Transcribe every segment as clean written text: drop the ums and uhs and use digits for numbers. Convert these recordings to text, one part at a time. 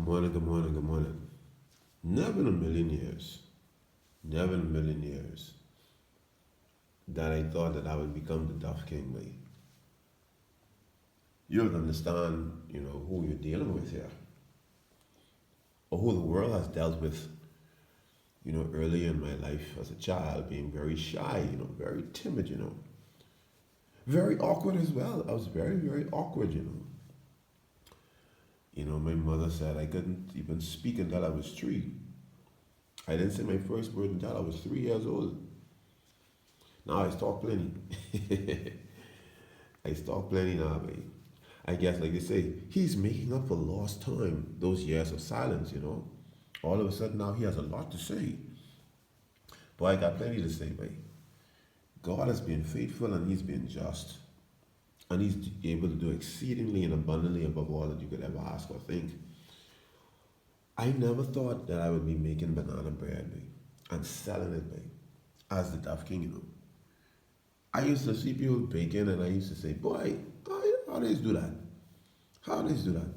morning, good morning, good morning. Never in a million years, never in a million years that I thought that I would become the Duff King, mate. You have to understand, who you're dealing with here, or who the world has dealt with, early in my life as a child, being very shy, very timid, very awkward as well. I was very, very awkward. My mother said I couldn't even speak until I was 3. I didn't say my first word until I was 3 years old. Now I talk plenty. I talk plenty now, babe. I guess, like they say, he's making up for lost time, those years of silence. All of a sudden now he has a lot to say. Boy, I got plenty to say, babe. God has been faithful and he's been just. And he's able to do exceedingly and abundantly above all that you could ever ask or think. I never thought that I would be making banana bread, babe, and selling it, babe, as the Duff King. I used to see people baking and I used to say, boy, how do they do that? How do they do that?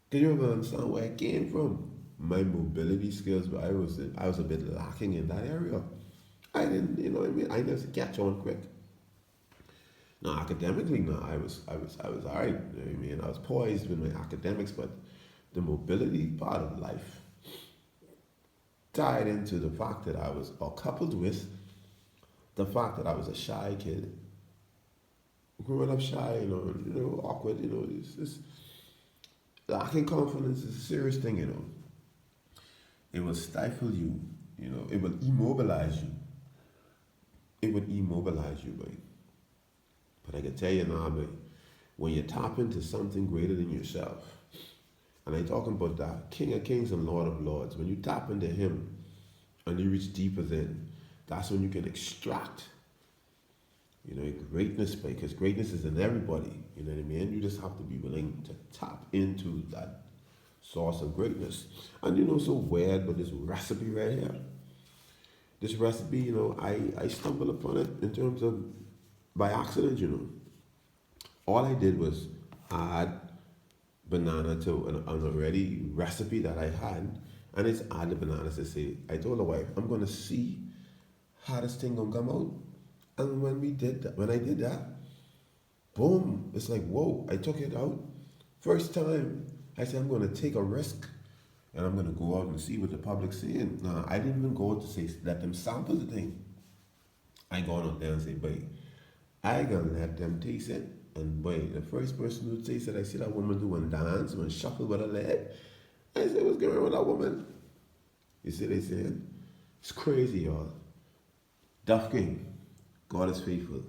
Can you ever understand where I came from? My mobility skills, but I was a bit lacking in that area. I didn't, you know what I mean? I didn't catch on quick. Now academically, no, I was all right. You know what I mean? I was poised with my academics, but the mobility part of life tied into the fact that I was, or coupled with the fact that I was a shy kid, growing up shy, awkward, it's lacking confidence is a serious thing. It will stifle you, it will immobilize you. It would immobilize you, babe. But I can tell you now, babe, when you tap into something greater than yourself, and I'm talking about that King of Kings and Lord of Lords, when you tap into him and you reach deeper then, that's when you can extract, greatness, because greatness is in everybody, you know what I mean? You just have to be willing to tap into that source of greatness. And so weird, but this recipe right here, this recipe, I stumbled upon it in terms of by accident. All I did was add banana to an already recipe that I had, and it's add the bananas to say, I told the wife, I'm gonna see how this thing gonna come out. And when I did that, boom, it's like, whoa, I took it out. First time, I said, I'm gonna take a risk and I'm gonna go out and see what the public's saying. Nah, I didn't even go out to say, let them sample the thing. I go out there and say, boy, I gonna let them taste it. And boy, the first person who tasted it, I see that woman doing dance, and shuffle with her leg. I said, what's going on with that woman? You see what they saying? It's crazy, y'all. Duff King, God is faithful.